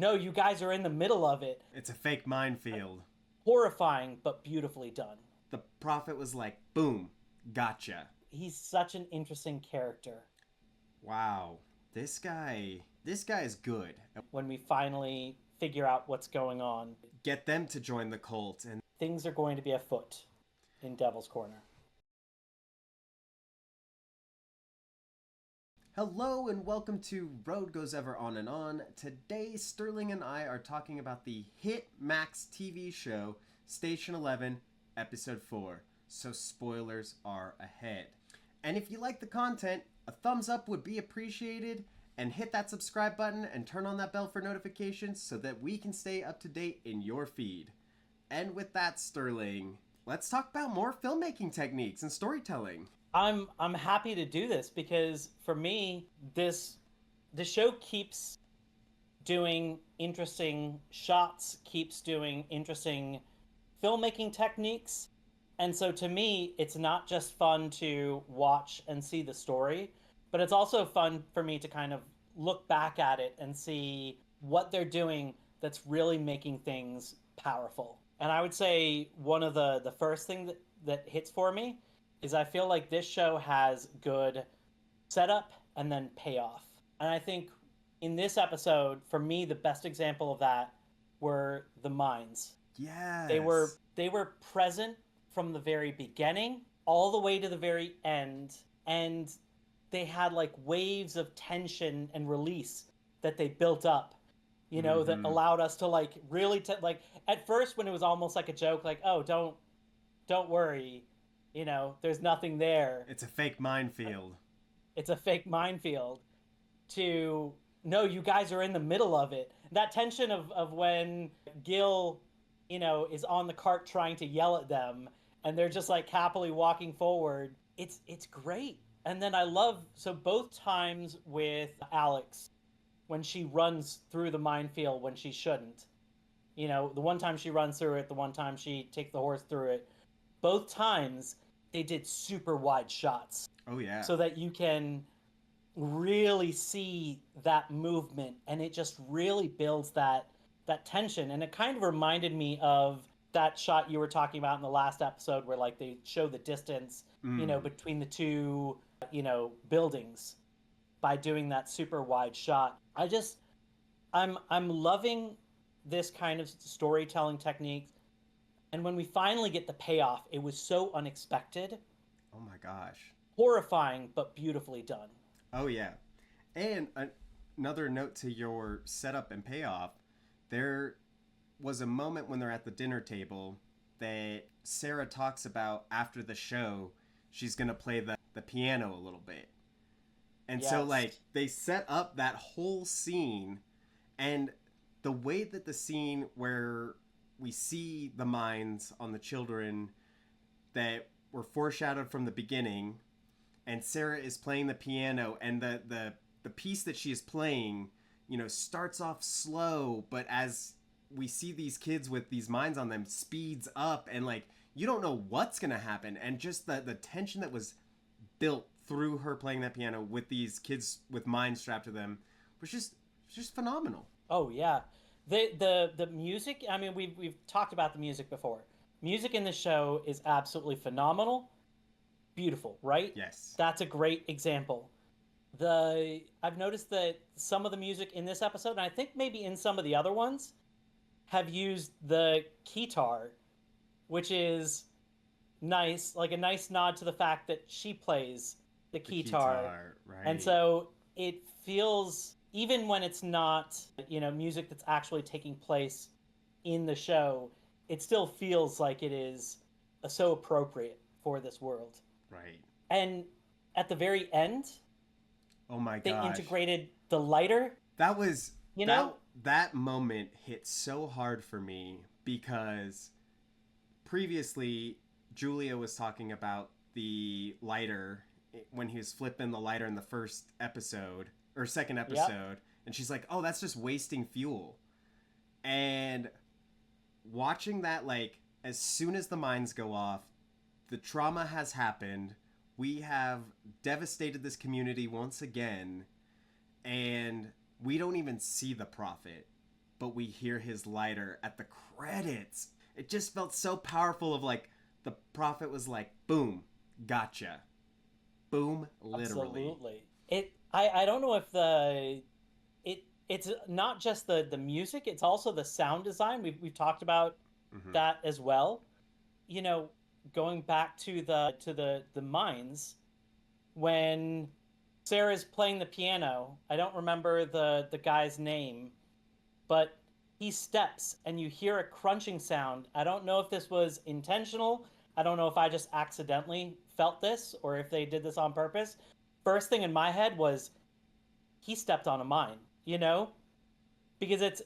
no, you guys are in the middle of it. It's a fake minefield. Horrifying, but beautifully done. The prophet was like, boom, gotcha. He's such an interesting character. Wow. This guy is good. When we finally figure out what's going on, get them to join the cult, and things are going to be afoot in Devil's Corner. Hello and welcome to Road Goes Ever On and On. Today, Sterling and I are talking about the hit Max TV show, Station 11, Episode 4. So spoilers are ahead. And if you like the content, a thumbs up would be appreciated, and hit that subscribe button and turn on that bell for notifications so that we can stay up to date in your feed. And with that, Sterling, let's talk about more filmmaking techniques and storytelling. I'm happy to do this because for me, the show keeps doing interesting shots, keeps doing interesting filmmaking techniques. And so to me, it's not just fun to watch and see the story, but it's also fun for me to kind of look back at it and see what they're doing that's really making things powerful. And I would say one of the first thing that hits for me is I feel like this show has good setup and then payoff. And I think in this episode, for me, the best example of that were the mines. Yes. They were present from the very beginning all the way to the very end, and they had like waves of tension and release that they built up, you know, that allowed us to like really like at first when it was almost like a joke, like, oh, don't worry, you know, there's nothing there. It's a fake minefield. It's a fake minefield. To no, you guys are in the middle of it. That tension of when Gil, you know, is on the cart trying to yell at them and they're just like happily walking forward. It's great. And then I love, so both times with Alex, when she runs through the minefield when she shouldn't, you know, the one time she runs through it, the one time she takes the horse through it, both times they did super wide shots. Oh yeah. So that you can really see that movement, and it just really builds that tension. And it kind of reminded me of that shot you were talking about in the last episode where like they show the distance, you know, between the two, you know, buildings by doing that super wide shot. I'm loving this kind of storytelling technique. And when we finally get the payoff, it was so unexpected. Oh my gosh. Horrifying, but beautifully done. Oh yeah. And another note to your setup and payoff, there was a moment when they're at the dinner table that Sarah talks about after the show, she's going to play the piano a little bit. And yes. So like they set up that whole scene, and the way that the scene where we see the minds on the children that were foreshadowed from the beginning, and Sarah is playing the piano, and the piece that she is playing, you know, starts off slow, but as we see these kids with these minds on them, speeds up, and like you don't know what's gonna happen, and just the tension that was built through her playing that piano with these kids with minds strapped to them was just phenomenal. Oh yeah. The music, I mean, we've talked about the music before. Music in the show is absolutely phenomenal. Beautiful, right? Yes. That's a great example. I've noticed that some of the music in this episode, and I think maybe in some of the other ones, have used the keytar, which is nice, like a nice nod to the fact that she plays the keytar. Right. And so it feels, even when it's not, you know, music that's actually taking place in the show, it still feels like it is so appropriate for this world. Right. And at the very end, oh my gosh, they integrated the lighter. That was, you know, that moment hit so hard for me because previously Julia was talking about the lighter when he was flipping the lighter in the first episode or second episode. Yep. And she's like, oh, that's just wasting fuel. And watching that, like, as soon as the mines go off, the trauma has happened. We have devastated this community once again. And we don't even see the prophet. but we hear his lighter at the credits. It just felt so powerful of like, the prophet was like, boom, gotcha. Boom, literally. Absolutely. I don't know if it's not just the music, it's also the sound design. We've talked about that as well. You know, going back to the mines, when Sarah's playing the piano, I don't remember the guy's name, but he steps and you hear a crunching sound. I don't know if this was intentional. I don't know if I just accidentally felt this or if they did this on purpose. First thing in my head was he stepped on a mine, you know? Because it's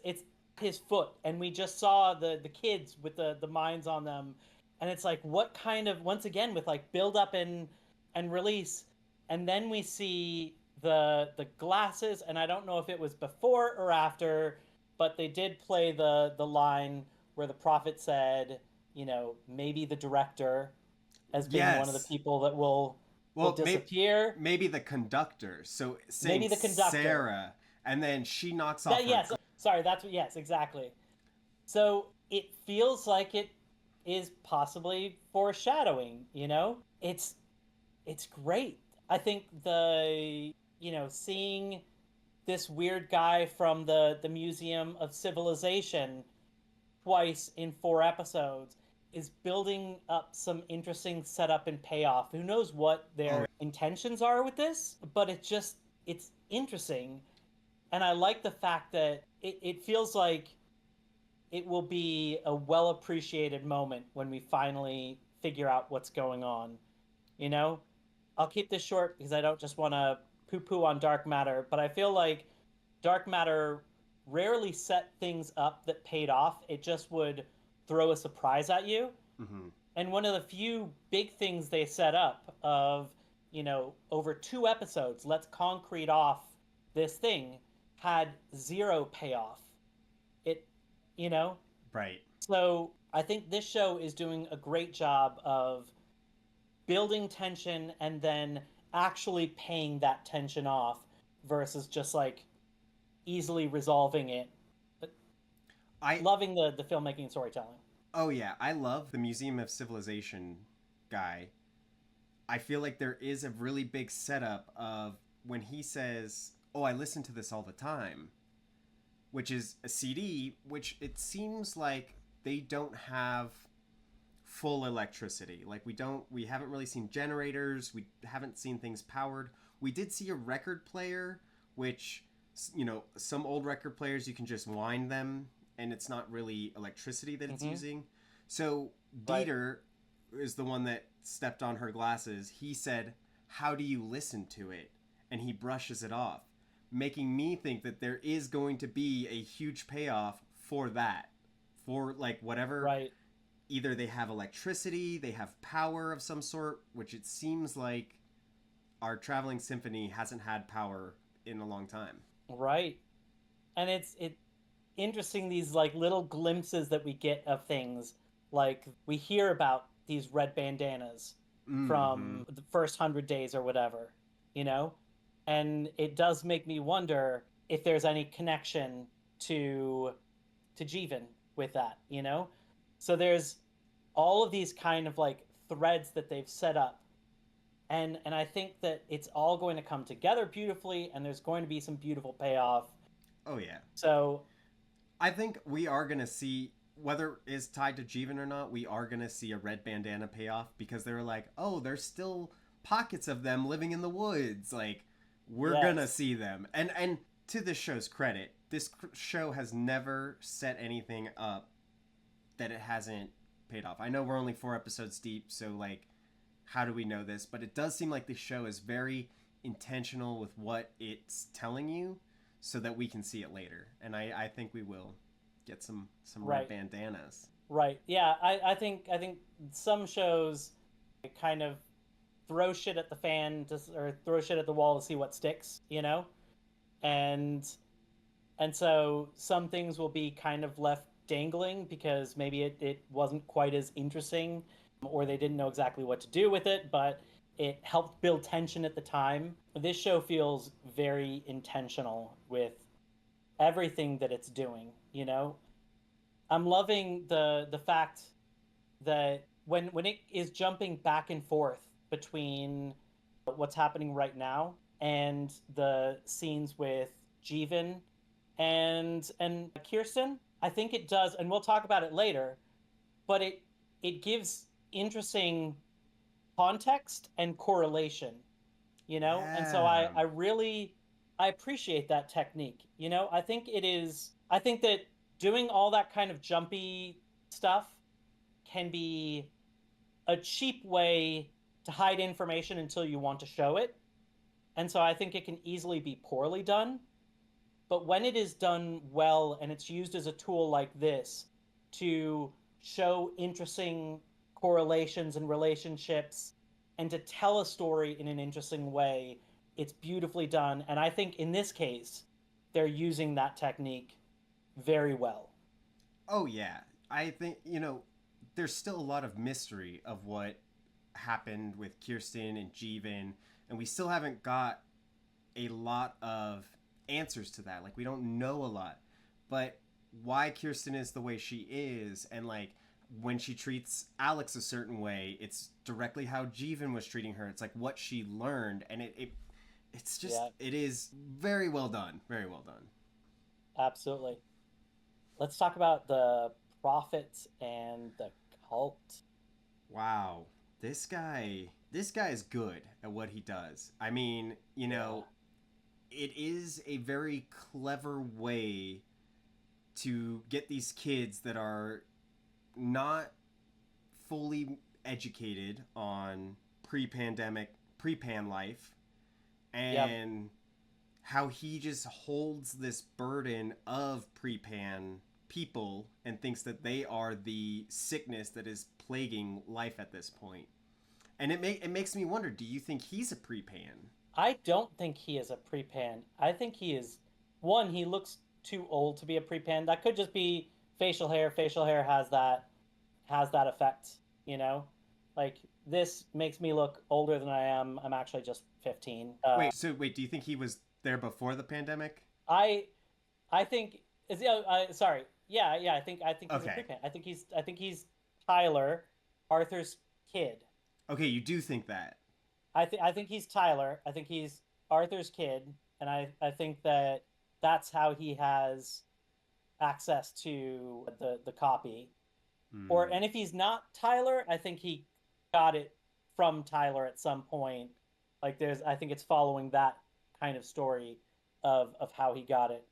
his foot, and we just saw the kids with the mines on them, and it's like, what kind of, once again, with like build up and release, and then we see the glasses, and I don't know if it was before or after, but they did play the line where the prophet said, you know, maybe the director as being one of the people that will disappear. Maybe the conductor. So saying maybe the conductor. Sarah, and then she knocks off. Yes, sorry, yes, exactly. So it feels like it is possibly foreshadowing. You know, it's great. I think seeing this weird guy from the Museum of Civilization twice in 4 episodes is building up some interesting setup and payoff. Who knows what their intentions are with this, but it's interesting. And I like the fact that it feels like it will be a well-appreciated moment when we finally figure out what's going on. You know? I'll keep this short because I don't just want to poo-poo on Dark Matter, but I feel like Dark Matter rarely set things up that paid off. It just would throw a surprise at you. Mm-hmm. And one of the few big things they set up of, you know, over 2 episodes, let's concrete off this thing, had 0 payoff. You know? Right. So I think this show is doing a great job of building tension and then actually paying that tension off versus just like easily resolving it. But loving the filmmaking and storytelling. Oh yeah, I love the Museum of Civilization guy. I feel like there is a really big setup of when he says, "Oh, I listen to this all the time," which is a CD, which it seems like they don't have full electricity. Like we haven't really seen generators, we haven't seen things powered. We did see a record player, which, you know, some old record players you can just wind them and it's not really electricity that it's using. So Dieter is the one that stepped on her glasses. He said, "How do you listen to it?" And he brushes it off, making me think that there is going to be a huge payoff for that. For like whatever. Right. Either they have electricity, they have power of some sort, which it seems like our traveling symphony hasn't had power in a long time. Right. And it's interesting, these like little glimpses that we get of things. Like we hear about these red bandanas from the first 100 days or whatever, you know? And it does make me wonder if there's any connection to Jeevan with that, you know? So there's all of these kind of like threads that they've set up. And I think that it's all going to come together beautifully, and there's going to be some beautiful payoff. Oh, yeah. So I think we are going to see, whether it's tied to Jeevan or not, we are going to see a red bandana payoff, because they're like, oh, there's still pockets of them living in the woods. Like, we're going to see them. And to this show's credit, this show has never set anything up that it hasn't paid off. I know we're only 4 episodes deep, so like, how do we know this? But it does seem like the show is very intentional with what it's telling you so that we can see it later. And I think we will get some red bandanas. Right. Yeah, I think some shows kind of throw shit at the fan or throw shit at the wall to see what sticks, you know? And so some things will be kind of left dangling because maybe it wasn't quite as interesting, or they didn't know exactly what to do with it, but it helped build tension at the time. This show feels very intentional with everything that it's doing. you know. I'm loving the fact that when it is jumping back and forth between what's happening right now and the scenes with Jeevan and Kirsten, I think it does, and we'll talk about it later, but it gives interesting context and correlation, you know? And so Yeah. I really I appreciate that technique. You know, I think that doing all that kind of jumpy stuff can be a cheap way to hide information until you want to show it. And so I think it can easily be poorly done. But when it is done well and it's used as a tool like this to show interesting correlations and relationships and to tell a story in an interesting way, it's beautifully done. And I think in this case, they're using that technique very well. Oh yeah. I think, there's still a lot of mystery of what happened with Kirsten and Jeevan, and we still haven't got a lot of answers to that. Like, we don't know a lot. But why Kirsten is the way she is, and like when she treats Alex a certain way, it's directly how Jeevan was treating her. It's like what she learned, and it's just Yeah, it is very well done. Very well done. absolutely. Let's talk about the prophets and the cult. Wow. This guy is good at what he does. I mean, Yeah. it is a very clever way to get these kids that are not fully educated on pre-pandemic, pre-pan life, Yep. and how he just holds this burden of pre-pan people and thinks that they are the sickness that is plaguing life at this point. And it makes me wonder, do you think he's a pre-pan? I don't think he is a pre-pan. I think he is one, he looks too old to be a pre-pan. That could just be facial hair. Facial hair has that effect, you know? Like this makes me look older than I am. I'm actually just 15. Wait, do you think he was there before the pandemic? I I think is sorry. Yeah, I think he's a Okay. pre-pan. I think he's Tyler, Arthur's kid. Okay, you do think that. I think he's Tyler. I think he's Arthur's kid, and I think that that's how he has access to the copy. Or Hmm. and if he's not Tyler, I think he got it from Tyler at some point. Like there's I think it's following that kind of story of how he got it.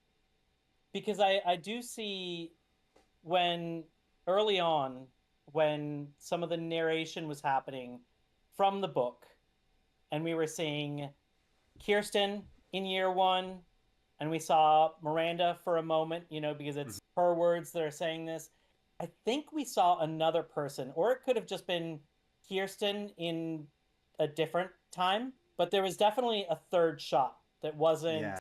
Because I do see when early on when some of the narration was happening from the book and we were seeing Kirsten in year one, and we saw Miranda for a moment, you know, because Mhm. it's her words that are saying this. I think we saw another person, or it could have just been Kirsten in a different time, but there was definitely a third shot that Yeah. wasn't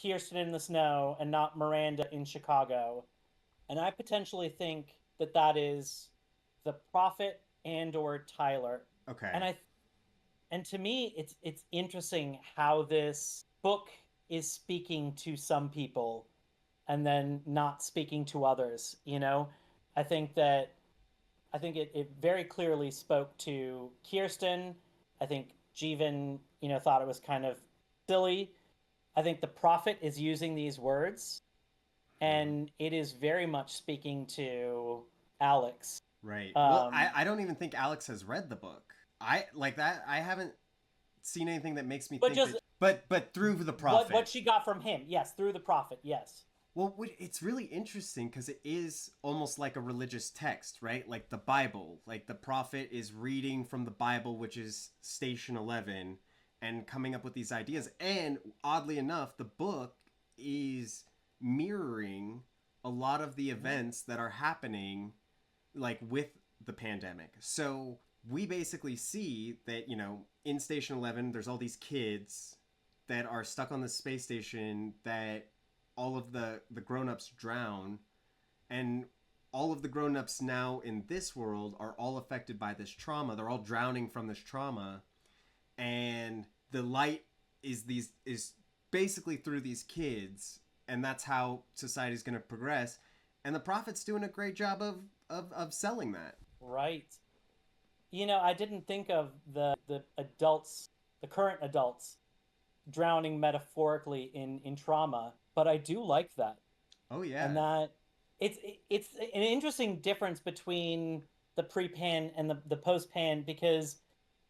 Kirsten in the snow and not Miranda in Chicago. And I potentially think that that is the Prophet and or Tyler. And Okay. I and to me it's interesting how this book is speaking to some people and then not speaking to others, you know. i think that I think it very clearly spoke to Kirsten. I think Jeevan, you know, thought it was kind of silly. I think the prophet is using these words Mhm. and it is very much speaking to Alex. Right. Well, I, um I don't even think Alex has read the book. I like that. I haven't seen anything that makes me but think just that. But through the what prophet. she got from him, yes, through the prophet, yes. Well, it's really interesting because it is almost like a religious text, right? Like the Bible. Like the prophet is reading from the Bible, which is Station 11, and coming up with these ideas. And oddly enough, the book is mirroring a lot of the Mm-hmm. events that are happening, like with the pandemic. So we basically see that, in Station 11, there's all these kids that are stuck on the space station that all of the grown-ups drown, and all of the grown-ups now in this world are all affected by this trauma. They're all drowning from this trauma, and the light is basically through these kids, and that's how society's going to progress. And the Prophet's doing a great job of selling that. Right. I didn't think of the adults, the current adults, drowning metaphorically in trauma, but I do like that. Oh And yeah. that it's an interesting difference between the pre-pan and the post-pan, because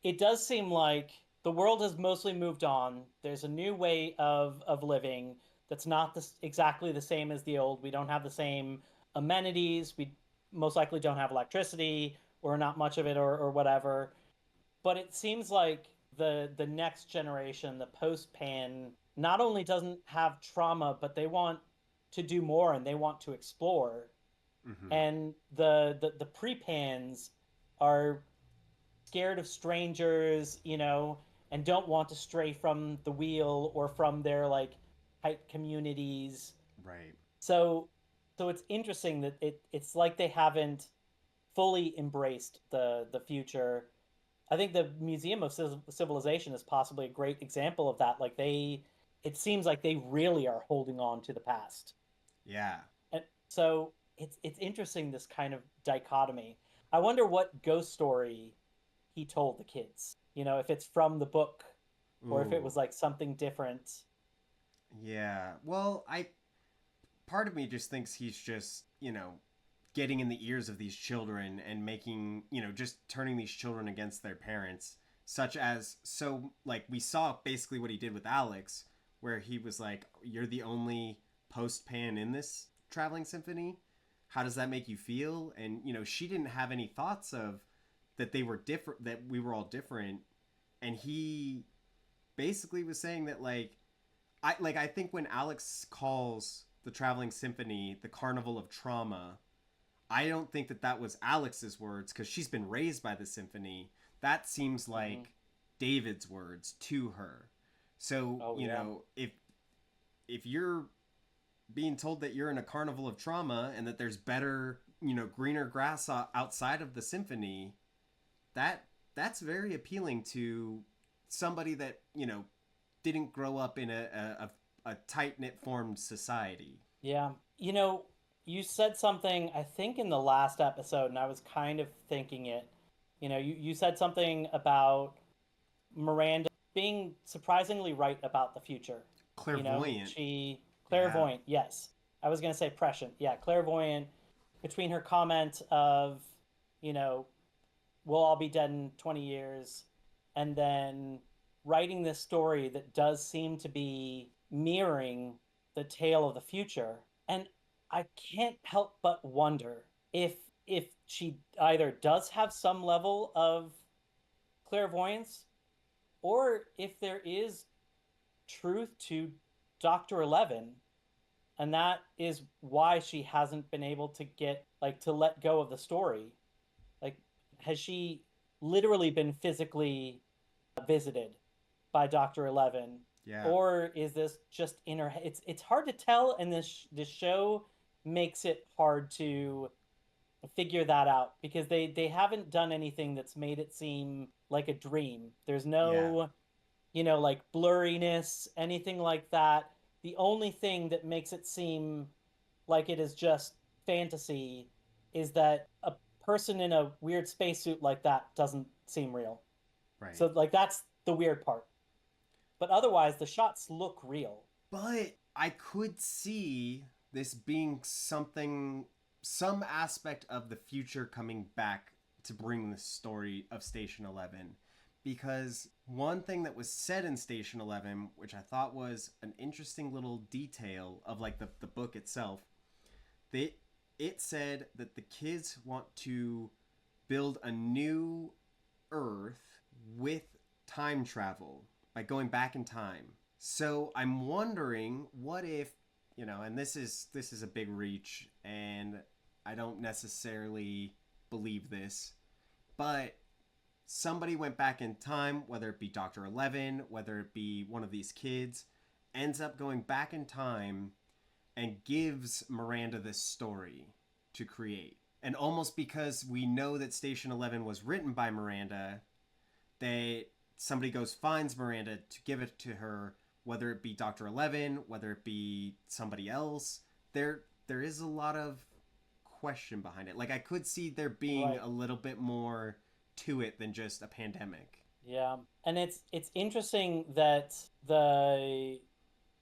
it does seem like the world has mostly moved on. There's a new way of living that's not exactly the same as the old. We don't have the same amenities. We most likely don't have electricity, or not much of it, or whatever. But it seems like the next generation, the post-pan, not only doesn't have trauma, but they want to do more and they want to explore. Mm-hmm. And the pre-pans are scared of strangers, and don't want to stray from the wheel or from their like tight communities. Right. So so it's interesting that it's like they haven't fully embraced the future. I think the Museum of Civilization is possibly a great example of that. Like it seems like they really are holding on to the past. Yeah. And so it's interesting, this kind of dichotomy. I wonder what ghost story he told the kids. If it's from the book or if it Ooh. was like something different. Yeah. Well, I part of me just thinks he's just, getting in the ears of these children and making, just turning these children against their parents, such as, so like we saw basically what he did with Alex, where he was like, you're the only post pan in this traveling symphony. How does that make you feel? And, she didn't have any thoughts of that they were different, that we were all different. And he basically was saying that I think when Alex calls the traveling symphony the carnival of trauma, I don't think that was Alex's words, because she's been raised by the symphony. That seems Mm-hmm. like David's words to her. So, Oh yeah. if you're being told that you're in a carnival of trauma and that there's better, greener grass outside of the symphony, that's very appealing to somebody that, didn't grow up in a tight knit formed society. Yeah. You said something, I think, in the last episode, and I was kind of thinking it. You said something about Miranda being surprisingly right about the future. Clairvoyant. She Yeah. clairvoyant, yes. I was gonna say prescient, yeah, clairvoyant. Between her comment of, you know, we'll all be dead in 20 years, and then writing this story that does seem to be mirroring the tale of the future. And I can't help but wonder if she either does have some level of clairvoyance, or if there is truth to Dr. 11, and that is why she hasn't been able to get to let go of the story. Like, has she literally been physically visited by Dr. 11, Yeah. or is this just in her head? It's hard to tell, and this show makes it hard to figure that out, because they haven't done anything that's made it seem like a dream. There's Yeah. no, like blurriness, anything like that. The only thing that makes it seem like it is just fantasy is that a person in a weird spacesuit like that doesn't seem real. Right. So that's the weird part. But otherwise the shots look real. But I could see this being some aspect of the future coming back to bring the story of Station 11. Because one thing that was said in Station 11, which I thought was an interesting little detail of the book itself, it said that the kids want to build a new Earth with time travel by going back in time. So I'm wondering, what if, and this is a big reach, and I don't necessarily believe this, but somebody went back in time, whether it be Dr. 11, whether it be one of these kids, ends up going back in time and gives Miranda this story to create. And almost because we know that Station 11 was written by Miranda, they somebody goes finds Miranda to give it to her, whether it be Dr. 11, whether it be somebody else, there is a lot of question behind it. Like, I could see there being Right. a little bit more to it than just a pandemic. Yeah. And it's interesting that the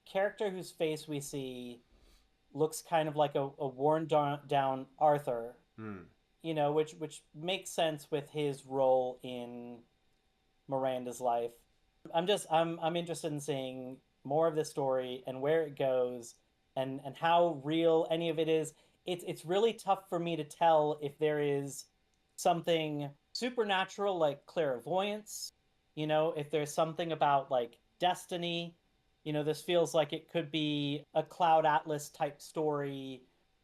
character whose face we see looks kind of like a worn down Arthur, Hmm. which makes sense with his role in Miranda's life. I'm interested in seeing more of this story and where it goes and how real any of it is. It's really tough for me to tell if there is something supernatural like clairvoyance, if there's something about like destiny. This feels like it could be a Cloud Atlas type story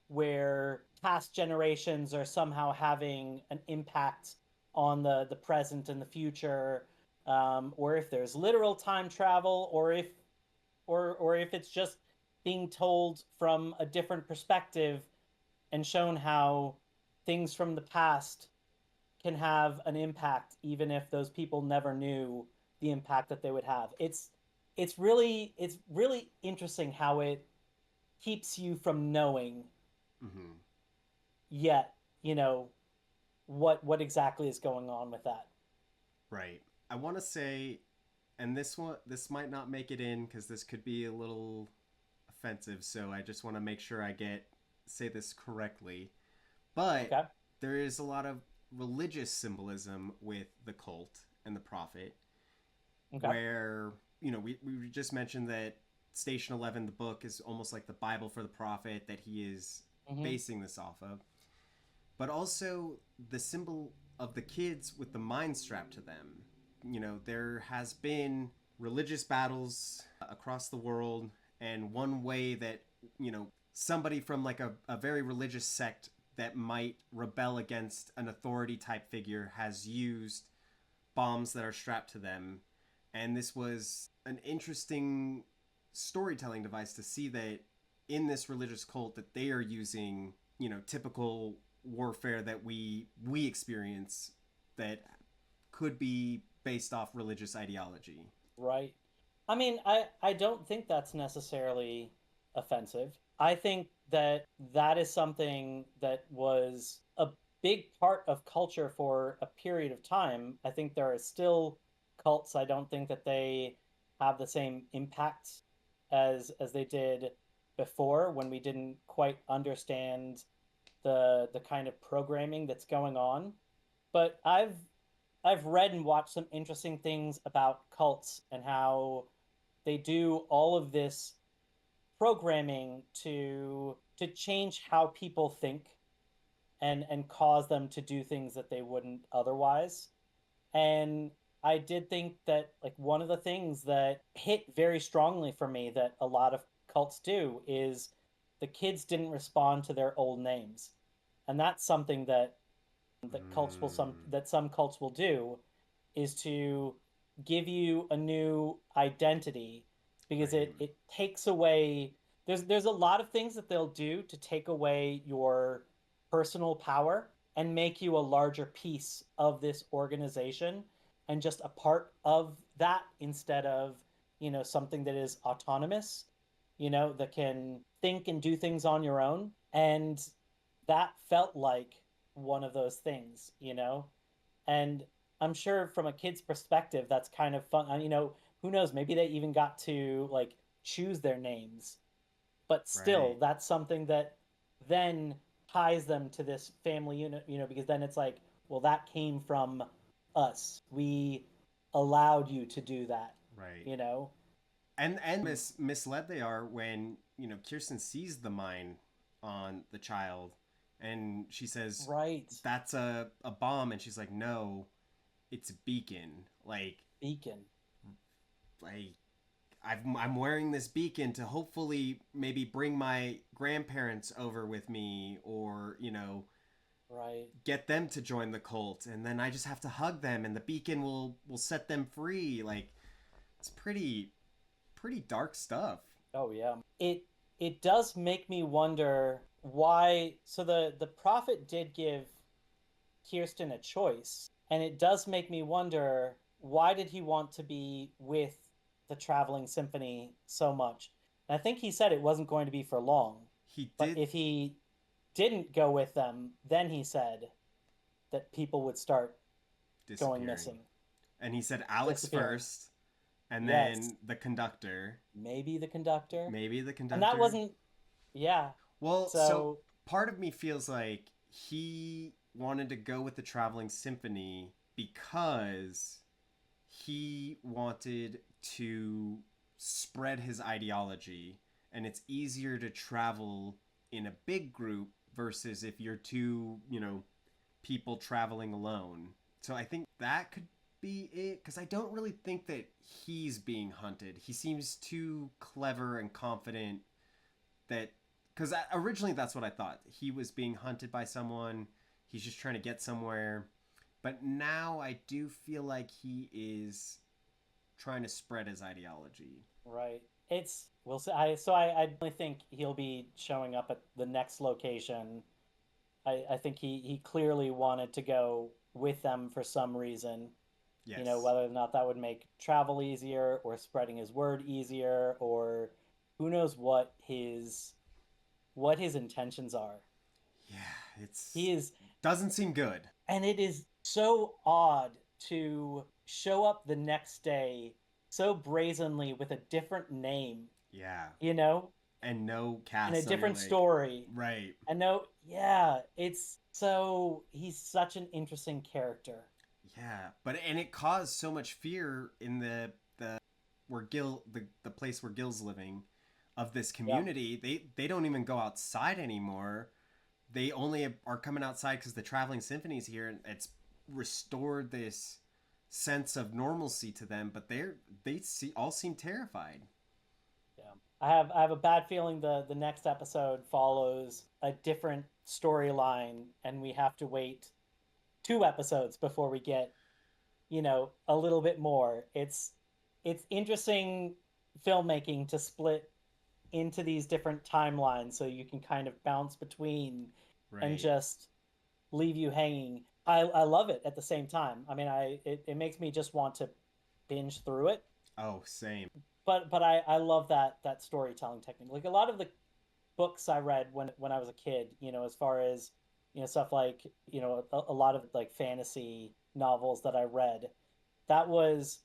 where past generations are somehow having an impact on the present and the future, or if there's literal time travel, or if it's just being told from a different perspective and shown how things from the past can have an impact, even if those people never knew the impact that they would have. It's really interesting how it keeps you from knowing Hmm. yet, you know, what exactly is going on with that. Right. I want to say, and this might not make it in because this could be a little offensive, so I just want to make sure I say this correctly. But Okay. there is a lot of religious symbolism with the cult and the prophet, Okay. where, we just mentioned that Station 11, the book, is almost like the Bible for the prophet that he is Mm-hmm. basing this off of. But also the symbol of the kids with the mind strapped to them. There has been religious battles across the world, and one way that, somebody from like a very religious sect that might rebel against an authority type figure has used bombs that are strapped to them. And this was an interesting storytelling device to see that in this religious cult that they are using, typical warfare that we experience that could be based off religious ideology. Right. I mean, I don't think that's necessarily offensive. I think that that is something that was a big part of culture for a period of time. I think there are still cults. I don't think that they have the same impact as they did before, when we didn't quite understand the kind of programming that's going on. But I've read and watched some interesting things about cults and how they do all of this programming to change how people think and cause them to do things that they wouldn't otherwise. And I did think that like one of the things that hit very strongly for me that a lot of cults do is the kids didn't respond to their old names. And that's something Mm, that some cults will do, is to give you a new identity, because right. it takes away, there's a lot of things that they'll do to take away your personal power and make you a larger piece of this organization and just a part of that, instead of something that is autonomous, that can think and do things on your own. And that felt like one of those things. And I'm sure from a kid's perspective, that's kind of fun. Who knows? Maybe they even got to like choose their names, but still, Right. that's something that then ties them to this family unit. Because then it's like, well, that came from us. We allowed you to do that. Right. You know. And misled they are when, Kirsten sees the mine on the child, and she says Right. that's a bomb, and she's like, no, it's a beacon. Beacon. Like I'm wearing this beacon to hopefully maybe bring my grandparents over with me, or Right. get them to join the cult, and then I just have to hug them and the beacon will set them free. Like, it's pretty dark stuff. Oh yeah. It does make me wonder why. So the prophet did give Kirsten a choice, and it does make me wonder, why did he want to be with the traveling symphony so much. And I think he said it wasn't going to be for long. He But did if he didn't go with them, then he said that people would start going disappearing. missing, And he said Alex disappearing. first, and Yes, then the conductor. maybe the conductor. Maybe the And that conductor. wasn't, yeah. Well, so So, part of me feels like he wanted to go with the traveling symphony because he wanted to spread his ideology, and it's easier to travel in a big group versus if you're two, people traveling alone. So I think that could be it, because I don't really think that he's being hunted. He seems too clever and confident that, because originally that's what I thought. He was being hunted by someone. He's just trying to get somewhere. But now I do feel like he is trying to spread his ideology. right. It's, we'll see. I definitely think he'll be showing up at the next location. I think he clearly wanted to go with them for some reason. Yes. Whether or not that would make travel easier or spreading his word easier, or who knows what his intentions are. Yeah, it's He is, doesn't seem good. and it is so odd to show up the next day so brazenly with a different name, Yeah. you know, And no and a cast on your different leg. story. Right. And no, yeah, he's such an interesting character. Yeah. And it caused so much fear in the where Gil the place where Gil's living, of this Yeah. community. They don't even go outside anymore. They only are coming outside because the traveling symphony's here, and it's restored this sense of normalcy to them. But all seem terrified. Yeah. I have a bad feeling the next episode follows a different storyline, and we have to wait 2 episodes before we get, a little bit more. It's interesting filmmaking to split into these different timelines so you can kind of bounce between and Right. just leave you hanging. I love it at the same time. I mean, it makes me just want to binge through it. Oh, same. But I love that storytelling technique. Like a lot of the books I read when I was a kid, as far as stuff like a lot of like fantasy novels that I read, that was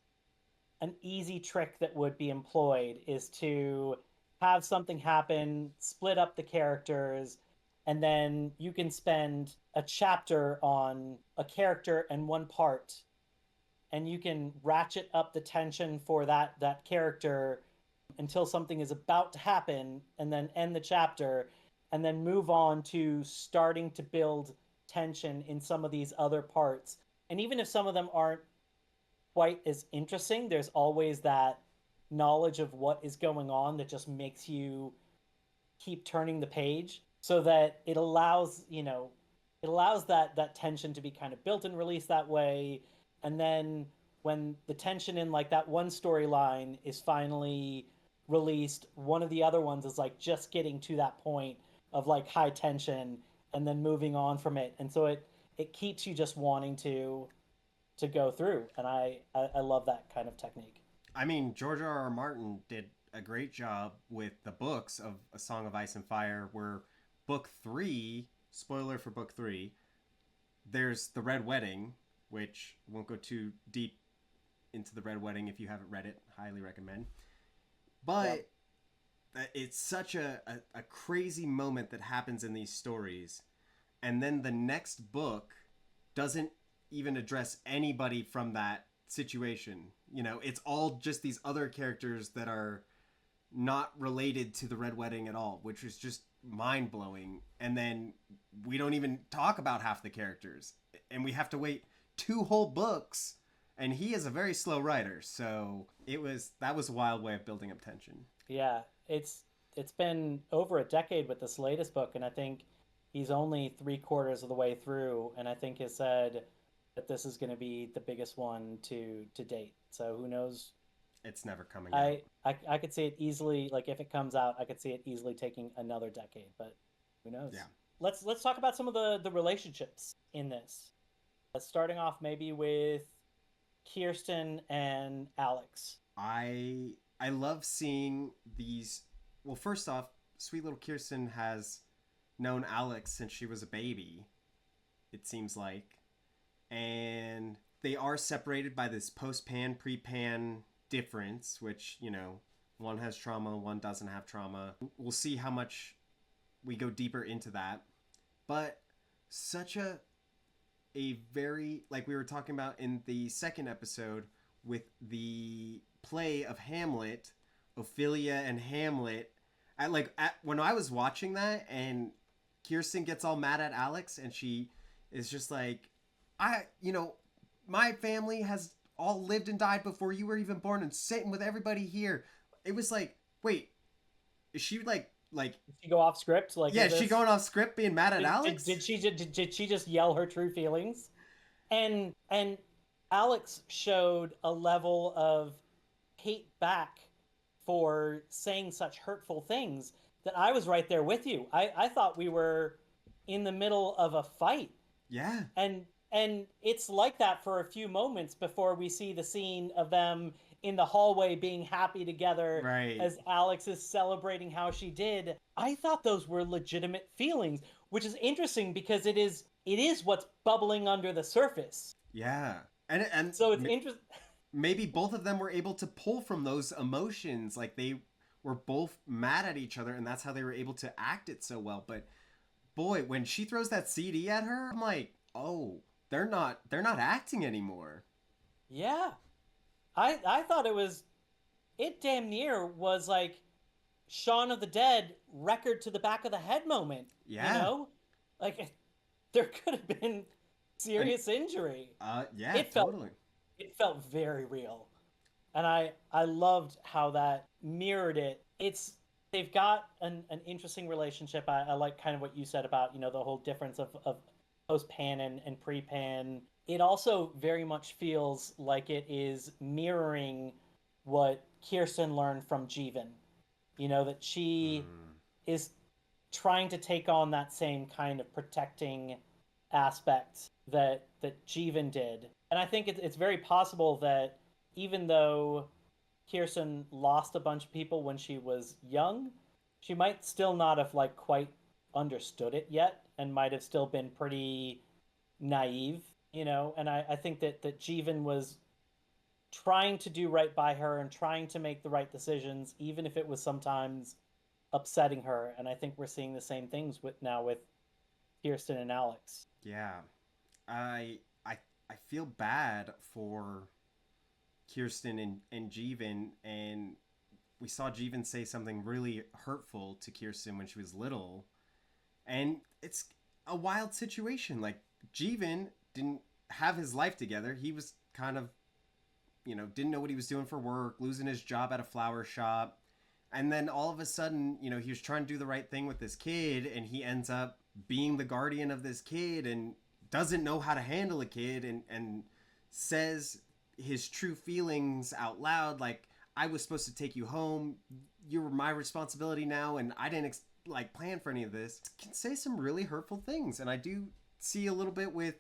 an easy trick that would be employed, is to have something happen, split up the characters, and then you can spend a chapter on a character and one part, and you can ratchet up the tension for that character until something is about to happen, and then end the chapter, and then move on to starting to build tension in some of these other parts. And even if some of them aren't quite as interesting, there's always that knowledge of what is going on that just makes you keep turning the page, so that it allows that tension to be kind of built and released that way. And then when the tension in like that one storyline is finally released, one of the other ones is like just getting to that point of like high tension, and then moving on from it. And so it keeps you just wanting to go through. And I love that kind of technique. I mean, George R. R. Martin did a great job with the books of A Song of Ice and Fire, where book 3, spoiler for book 3, there's the Red Wedding, which won't go too deep into the Red Wedding if you haven't read it. Highly recommend. But it's such a crazy moment that happens in these stories. And then the next book doesn't even address anybody from that situation. It's all just these other characters that are not related to the Red Wedding at all, which is just mind blowing. And then we don't even talk about half the characters, and we have to wait 2 whole books. And he is a very slow writer, so that was a wild way of building up tension. Yeah, it's been over a decade with this latest book, and I think he's only 3/4 of the way through, and I think has said that this is going to be the biggest one to date. So who knows? It's never coming out. I could see it easily. Like if it comes out, I could see it easily taking another decade. But who knows? Yeah. Let's talk about some of the relationships in this. Starting off maybe with Kirsten and Alex. I love seeing these. Well, first off, sweet little Kirsten has known Alex since she was a baby, it seems like. And they are separated by this post-pan, pre-pan difference, which, one has trauma, one doesn't have trauma. We'll see how much we go deeper into that. But such a very, like we were talking about in the second episode with the play of Hamlet, Ophelia and Hamlet. When I was watching that and Kirsten gets all mad at Alex and she is just like, my family has all lived and died before you were even born and sitting with everybody here. It was like, wait, is she like Did she go off script? Like, yeah, is she going off script being mad at Alex? Did she just yell her true feelings? And Alex showed a level of hate back for saying such hurtful things that I was right there with you. I thought we were in the middle of a fight. Yeah. And it's like that for a few moments before we see the scene of them in the hallway being happy together, right, as Alex is celebrating how she did. I thought those were legitimate feelings, which is interesting because it is what's bubbling under the surface. Yeah. And so it's interesting. Maybe both of them were able to pull from those emotions. Like they were both mad at each other and that's how they were able to act it so well. But boy, when she throws that CD at her, I'm like, oh, they're not acting anymore. Yeah. I thought it damn near was like Shaun of the Dead record to the back of the head moment. Yeah. Like there could have been serious injury. Yeah, totally. It felt very real. And I loved how that mirrored it. They've got an interesting relationship. I like kind of what you said about, the whole difference of post-pan and pre-pan. It also very much feels like it is mirroring what Kirsten learned from Jeevan. That she is trying to take on that same kind of protecting aspect that Jeevan did. And I think it's very possible that even though Kirsten lost a bunch of people when she was young, she might still not have quite understood it yet and might have still been pretty naive, and I think that Jeevan was trying to do right by her and trying to make the right decisions, even if it was sometimes upsetting her. And I think we're seeing the same things with Kirsten and Alex. Yeah. I feel bad for Kirsten and Jeevan, and we saw Jeevan say something really hurtful to Kirsten when she was little. And it's a wild situation. Like, Jeevan didn't have his life together. He was kind of, didn't know what he was doing for work, losing his job at a flower shop. And then all of a sudden, he was trying to do the right thing with this kid, and he ends up being the guardian of this kid and doesn't know how to handle a kid and says his true feelings out loud. Like, I was supposed to take you home. You were my responsibility now, and I didn't plan for any of this. Can say some really hurtful things. And I do see a little bit with,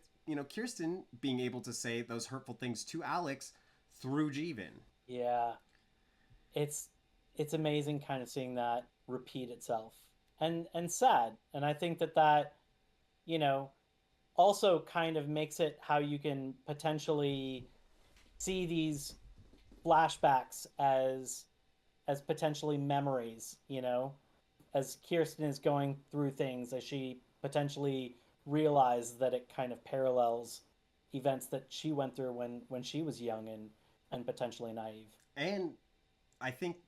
Kirsten being able to say those hurtful things to Alex through Jeevan. Yeah. It's amazing kind of seeing that repeat itself. And sad. And I think that also kind of makes it how you can potentially see these flashbacks as potentially memories, as Kirsten is going through things, as she potentially realized that it kind of parallels events that she went through when she was young and potentially naive. And I think,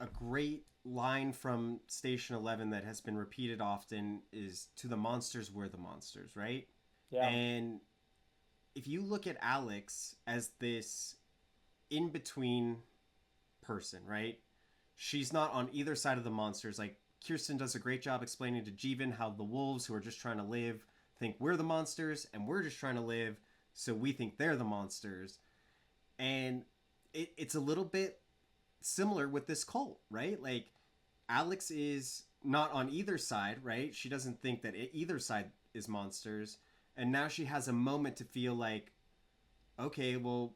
a great line from Station 11 that has been repeated often is, "To the monsters, we're the monsters," right? Yeah. And if you look at Alex as this in-between person, right? She's not on either side of the monsters. Like, Kirsten does a great job explaining to Jeevan how the wolves, who are just trying to live, think we're the monsters, and we're just trying to live, so we think they're the monsters. And it's a little bit similar with this cult, right? Like, Alex is not on either side, right? She doesn't think that either side is monsters. And now she has a moment to feel like, okay, well,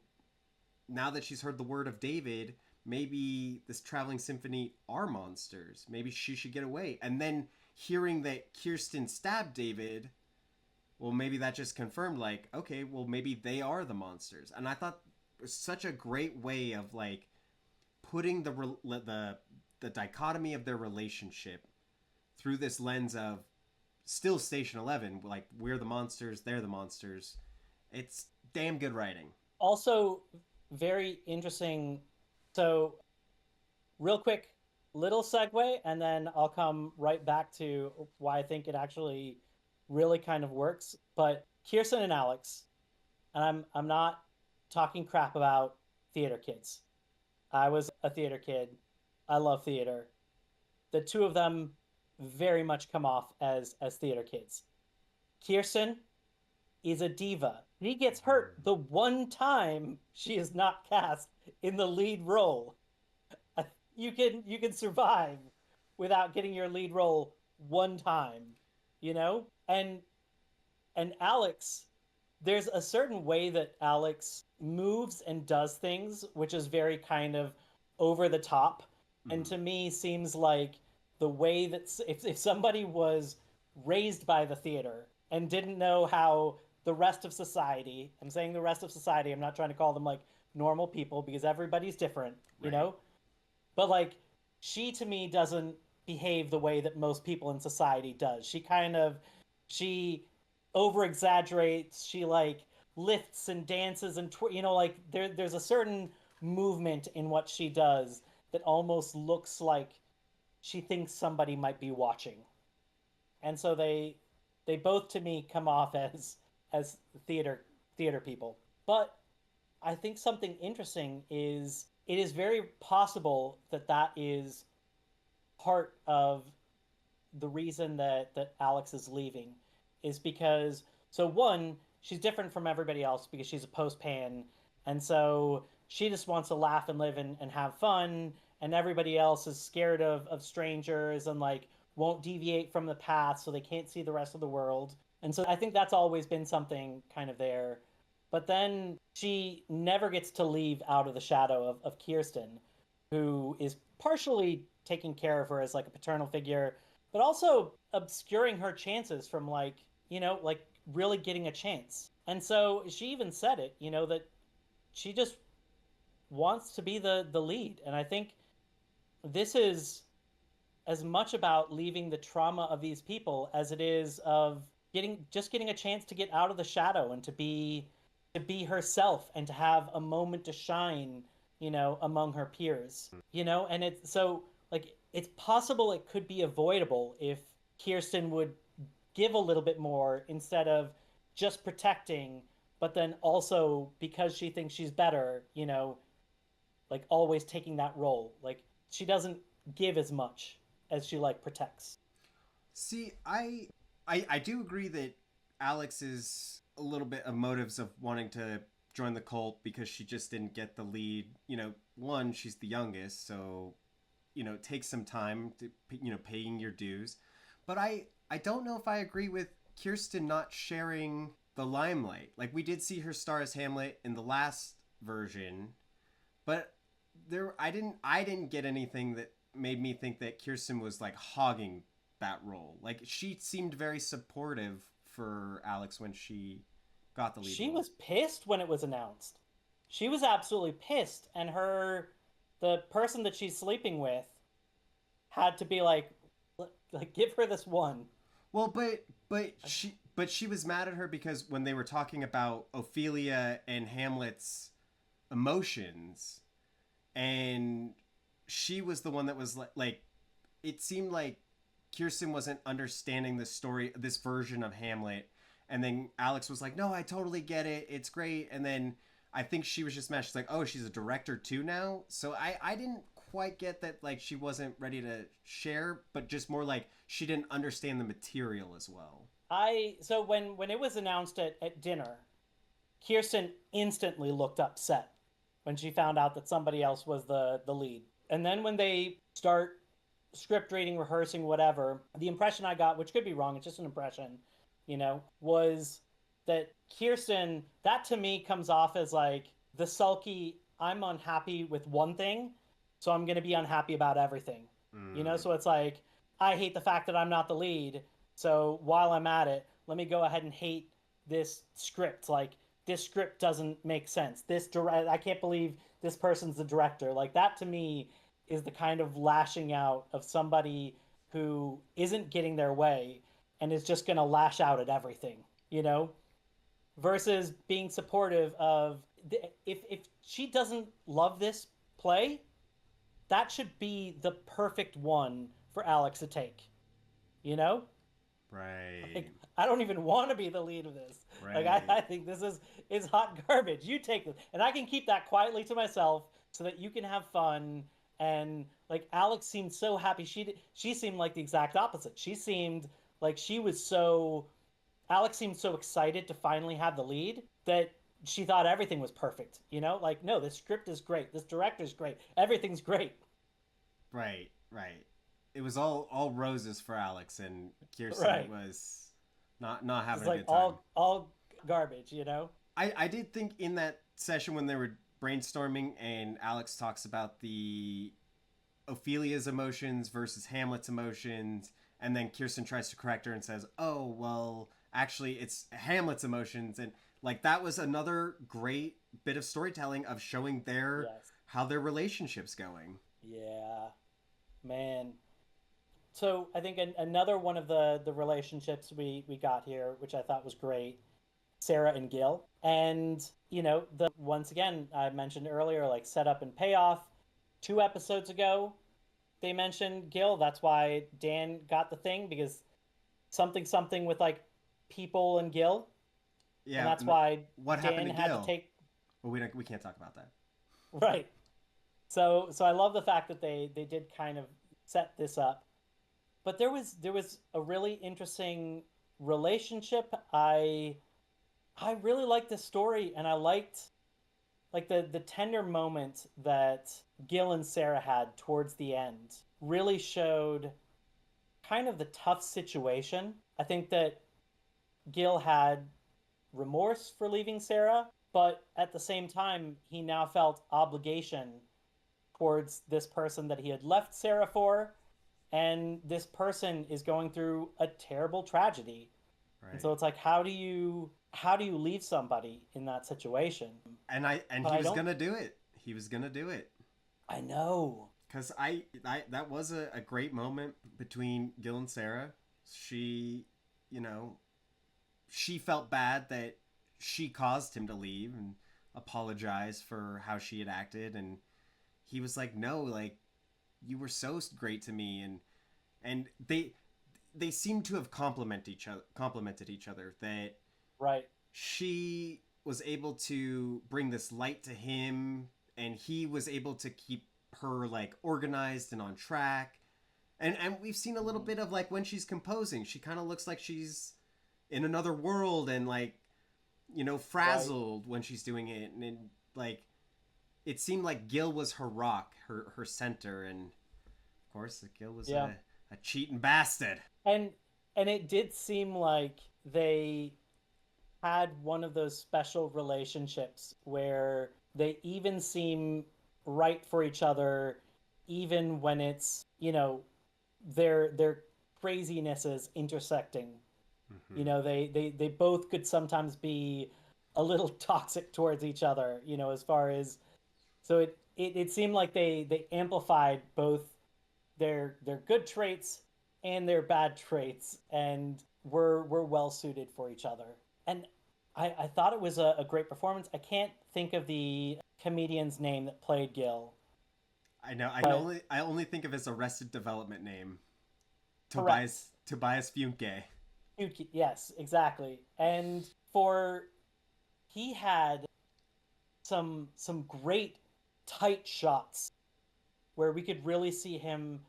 now that she's heard the word of David, maybe this traveling symphony are monsters. Maybe she should get away. And then hearing that Kirsten stabbed David, well, maybe that just confirmed, like, okay, well, maybe they are the monsters. And I thought it was such a great way of, like, putting the dichotomy of their relationship through this lens of still Station 11, like, we're the monsters, they're the monsters. It's damn good writing. Also, very interesting. So, real quick, little segue, and then I'll come right back to why I think it actually really kind of works. But Kirsten and Alex, and I'm not talking crap about theater kids. I was a theater kid. I love theater. The two of them very much come off as theater kids. Kirsten is a diva. She gets hurt the one time she is not cast in the lead role. You can survive without getting your lead role one time, you know? And Alex, there's a certain way that Alex moves and does things which is very kind of over the top, and to me seems like the way that if somebody was raised by the theater and didn't know how the rest of society, I'm saying the rest of society, I'm not trying to call them like normal people because everybody's different, you know? But like she to me doesn't behave the way that most people in society does. She over exaggerates, she like lifts and dances and you know, like there's a certain movement in what she does that almost looks like she thinks somebody might be watching. And so they both to me come off as theater people. But I think something interesting is it is very possible that that is part of the reason that Alex is leaving is because, so one, she's different from everybody else because she's a post-pan, and so she just wants to laugh and live and have fun, and everybody else is scared of strangers and like won't deviate from the path so they can't see the rest of the world. And so I think that's always been something kind of there. But then she never gets to leave out of the shadow of Kirsten, who is partially taking care of her as like a paternal figure, but also obscuring her chances from like, you know, like really getting a chance. And so she even said it, you know, that she just wants to be the lead. And I think this is as much about leaving the trauma of these people as it is of getting a chance to get out of the shadow and to be herself and to have a moment to shine, you know, among her peers, you know. And it's so like it's possible it could be avoidable if Kirsten would give a little bit more instead of just protecting, but then also because she thinks she's better, you know, like always taking that role. Like she doesn't give as much as she like protects. See, I do agree that Alex is a little bit of motives of wanting to join the cult because she just didn't get the lead. You know, one, she's the youngest, so, you know, it takes some time to, you know, paying your dues. But I don't know if I agree with Kirsten not sharing the limelight. Like, we did see her star as Hamlet in the last version, but I didn't get anything that made me think that Kirsten was like hogging that role. Like, she seemed very supportive for Alex when she got the lead. She was pissed when it was announced. She was absolutely pissed, and the person that she's sleeping with had to be like give her this one. Well, but she was mad at her because when they were talking about Ophelia and Hamlet's emotions, and she was the one that was like it seemed like Kirsten wasn't understanding the story, this version of Hamlet. And then Alex was like, no, I totally get it. It's great. And then I think she was just mad. She's like, oh, she's a director too now. So I didn't quite get that, like, she wasn't ready to share, but just more like she didn't understand the material as well. So when it was announced at dinner, Kirsten instantly looked upset when she found out that somebody else was the lead. And then when they start script reading, rehearsing, whatever, the impression I got, which could be wrong, it's just an impression, you know, was that Kirsten, that to me comes off as like the sulky I'm unhappy with one thing, so I'm going to be unhappy about everything. Mm, So it's like I hate the fact that I'm not the lead, so while I'm at it, let me go ahead and hate this script. Like this script doesn't make sense. I can't believe this person's the director. Like that to me is the kind of lashing out of somebody who isn't getting their way and is just going to lash out at everything, you know? Versus being supportive of if she doesn't love this play, that should be the perfect one for Alex to take. You know, right. like I don't even want to be the lead of this. Like Right. I think this is hot garbage. You take this, and I can keep that quietly to myself so that you can have fun. And like Alex seemed so happy. She seemed like the exact opposite. She seemed like she was so Alex seemed so excited to finally have the lead that she thought everything was perfect. Like no, this script is great. This director's great. Everything's great. Right. Right. It was all roses for Alex, and Kirsten Right. was not It's having a like good time. all garbage. I did think in that session when they were brainstorming and Alex talks about the Ophelia's emotions versus Hamlet's emotions, and then Kirsten tries to correct her and says, "Oh, well, actually, it's Hamlet's emotions," and like that was another great bit of storytelling of showing their Yes. how their relationship's going. Yeah, man. So I think another one of the relationships we got here, which I thought was great, Sarah and Gil, and the once again I mentioned earlier, like setup and payoff. 2 episodes ago, they mentioned Gil. That's why Dan got the thing because something with like people and Gil, and Yeah, that's why what happened Dan to had to Gil? take Well, we can't talk about that. right. So I love the fact that they did kind of set this up. But there was a really interesting relationship. I really liked the story, and I liked like the tender moment that Gil and Sarah had towards the end. Really showed kind of the tough situation. I think that Gil had remorse for leaving Sarah, but at the same time, he now felt obligation towards this person that he had left Sarah for, and this person is going through a terrible tragedy. And so Right. it's like how do you leave somebody in that situation? And But he I was don't gonna do it. He was gonna do it. I know. Because I that was a great moment between Gil and Sarah. She, you know, she felt bad that she caused him to leave and apologize for how she had acted, and he was like, no, like you were so great to me, and they seem to have complimented each other, that Right. she was able to bring this light to him, and he was able to keep her like organized and on track. And we've seen a little Mhm. bit of like when she's composing, she kind of looks like she's in another world, and like Right. frazzled when she's doing it, and like it seemed like Gil was her rock, her center, and of course Gil was Yeah. a cheating bastard. And and it did seem like they had one of those special relationships where they even seem right for each other even when it's, their crazinesses intersecting. Mm-hmm. They both could sometimes be a little toxic towards each other, as far as so it seemed like they amplified both their good traits and their bad traits and were well suited for each other. And I thought it was a great performance. I can't think of the comedian's name that played Gil, I know. but I only think of his Arrested Development name, correct. Tobias Funke. Yes, exactly. And for he had some great tight shots where we could really see him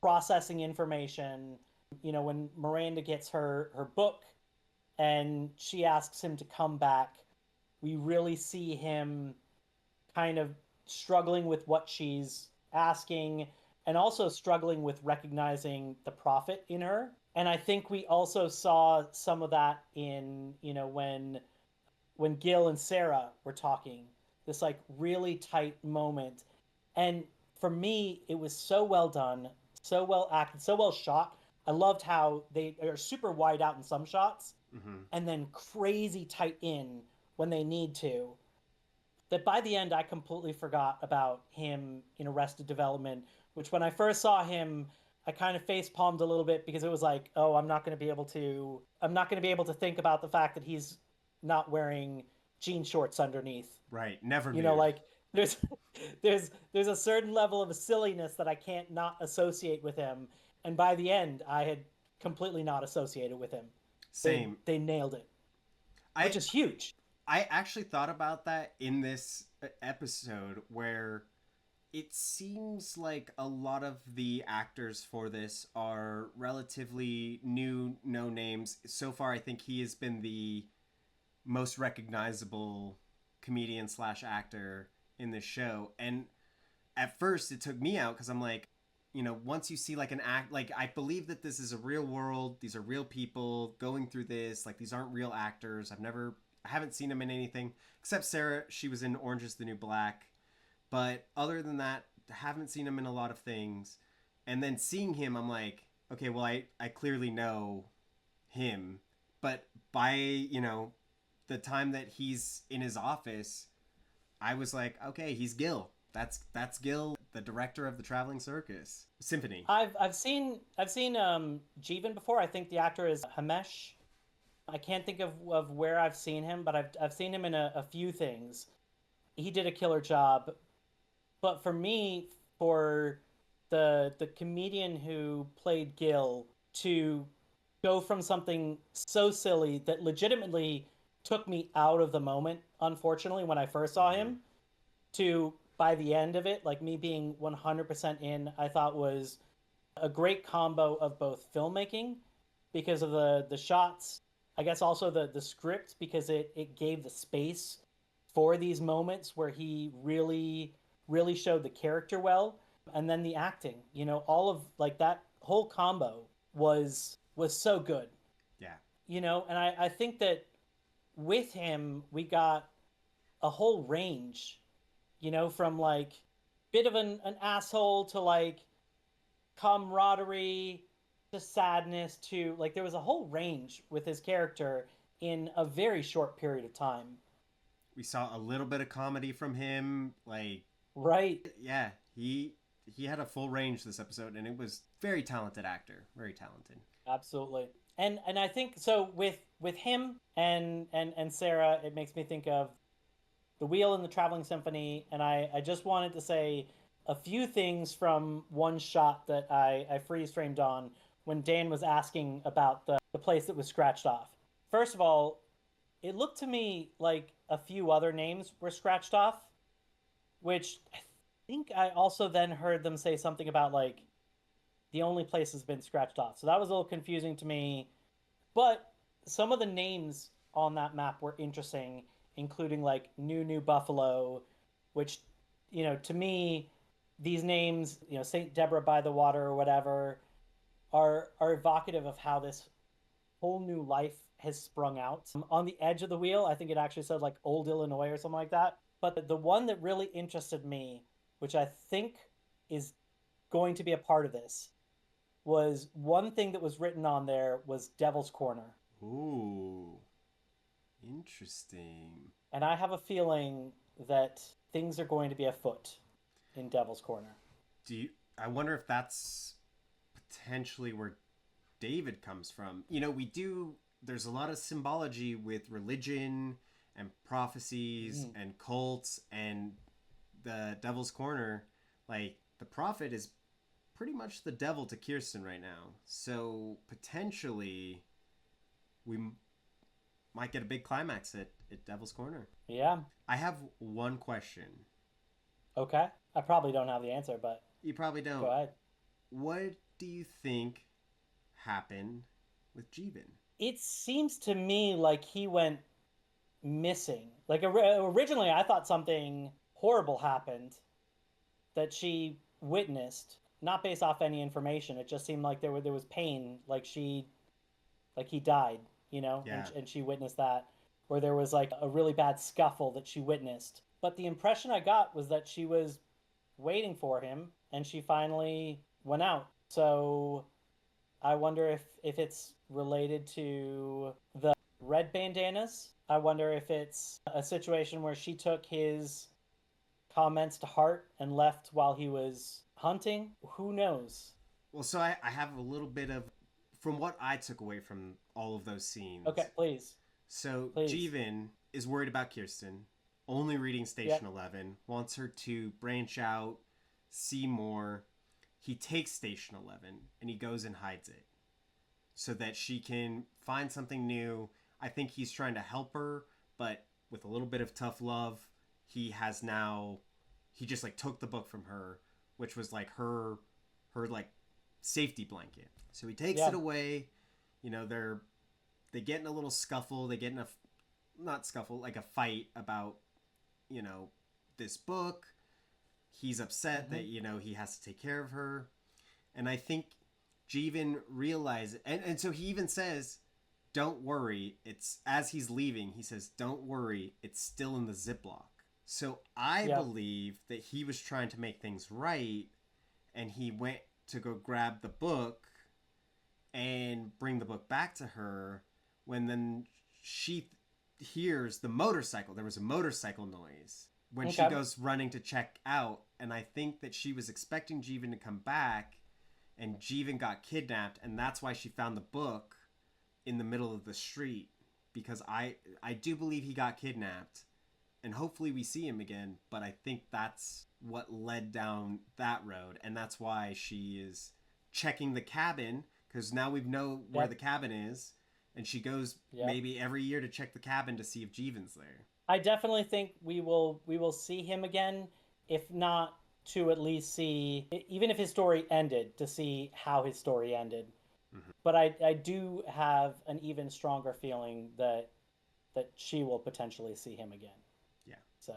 processing information. When Miranda gets her book and she asks him to come back, we really see him kind of struggling with what she's asking and also struggling with recognizing the prophet in her. And I think we also saw some of that in, when Gil and Sarah were talking. this like really tight moment. And for me, it was so well done, so well acted, so well shot. I loved how they are super wide out in some shots and then crazy tight in when they need to. That by the end, I completely forgot about him in Arrested Development, which when I first saw him, I kind of face palmed a little bit because it was like, oh, I'm not going to be able to think about the fact that he's not wearing jean shorts underneath. Right. Never You knew. know, like there's there's a certain level of silliness that I can't not associate with him. And by the end, I had completely not associated with him. Same. They nailed it, which is huge. I actually thought about that in this episode where it seems like a lot of the actors for this are relatively new, no names. So far, I think he has been the most recognizable comedian slash actor in this show. And at first, it took me out because I'm like, you know, once you see like an act, like I believe that this is a real world. These are real people going through this. Like these aren't real actors. I haven't seen them in anything except Sarah. She was in Orange is the New Black. But other than that, haven't seen him in a lot of things. And then seeing him, I'm like, okay, well, I clearly know him. But by, you know, the time that he's in his office, I was like, okay, he's Gil. That's Gil, the director of the Traveling Circus Symphony. I've seen Jeevan before. I think the actor is Hamesh. I can't think of where I've seen him, but I've seen him in a few things. He did a killer job. But for me, for the comedian who played Gil to go from something so silly that legitimately took me out of the moment, unfortunately, when I first saw him, to by the end of it, like me being 100% in, I thought was a great combo of both filmmaking because of the shots, I guess also the script because it gave the space for these moments where he really showed the character well, and then the acting, you know, all of like that whole combo was so good. Yeah. You know, and I think that with him we got a whole range, you know, from like bit of an asshole to like camaraderie to sadness to like there was a whole range with his character in a very short period of time. We saw a little bit of comedy from him, like right. Yeah, he had a full range this episode, and it was very talented actor, very talented. Absolutely. And I think so with him and Sarah, it makes me think of The Wheel and the Traveling Symphony, and I just wanted to say a few things from one shot that I freeze framed on when Dan was asking about the place that was scratched off. First of all, it looked to me like a few other names were scratched off, which I think I also then heard them say something about like the only place has been scratched off. So that was a little confusing to me. But some of the names on that map were interesting, including like New Buffalo, which, you know, to me, these names, you know, St. Deborah by the Water or whatever, are evocative of how this whole new life has sprung out. On the edge of the wheel, I think it actually said like Old Illinois or something like that. But the one that really interested me, which I think is going to be a part of this, was one thing that was written on there was Devil's Corner. Ooh, interesting. And I have a feeling that things are going to be afoot in Devil's Corner. I wonder if that's potentially where David comes from. You know, there's a lot of symbology with religion and prophecies and cults, and the Devil's Corner, like the prophet is pretty much the devil to Kirsten right now. So potentially we might get a big climax at Devil's Corner. Yeah. I have one question. Okay. I probably don't have the answer, but you probably don't. Go ahead. What do you think happened with Jeevan? It seems to me like he went missing. Like originally I thought something horrible happened that she witnessed, not based off any information. It just seemed like there was pain, like he died, you know, yeah. and she witnessed that, or there was like a really bad scuffle that she witnessed. But the impression I got was that she was waiting for him and she finally went out. So I wonder if it's related to the red bandanas. I wonder if it's a situation where she took his comments to heart and left while he was hunting. Who knows? Well, so I have a little bit of, from what I took away from all of those scenes. Okay, please. So Please. Jeevan is worried about Kirsten, only reading Station 11, wants her to branch out, see more. He takes Station 11 and he goes and hides it so that she can find something new. I think he's trying to help her, but with a little bit of tough love, he just like took the book from her, which was like her like safety blanket. So he takes it away. You know, they get in a little scuffle. They get in not scuffle, like a fight about, you know, this book. He's upset that, you know, he has to take care of her. And I think Jeevan realizes, and so he even says, don't worry. It's, as he's leaving, he says, don't worry. It's still in the Ziploc. So I believe that he was trying to make things right, and he went to go grab the book and bring the book back to her, when then she hears the motorcycle. There was a motorcycle noise when she goes running to check out, and I think that she was expecting Jeevan to come back, and Jeevan got kidnapped, and that's why she found the book in the middle of the street, because I do believe he got kidnapped, and hopefully we see him again, but I think that's what led down that road, and that's why she is checking the cabin, because now we know where the cabin is, and she goes maybe every year to check the cabin to see if Jeevan's there. I definitely think we will see him again, if not to at least see, even if his story ended, to see how his story ended. Mm-hmm. But I do have an even stronger feeling that she will potentially see him again. Yeah. So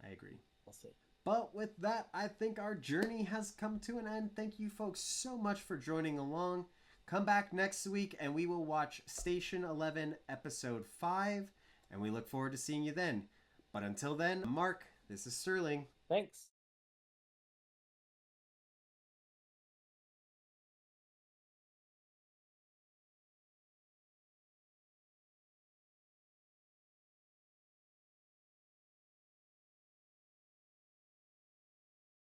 I agree. We'll see. But with that, I think our journey has come to an end. Thank you folks so much for joining along. Come back next week and we will watch Station 11, Episode 5, and we look forward to seeing you then. But until then, Mark, this is Sterling. Thanks.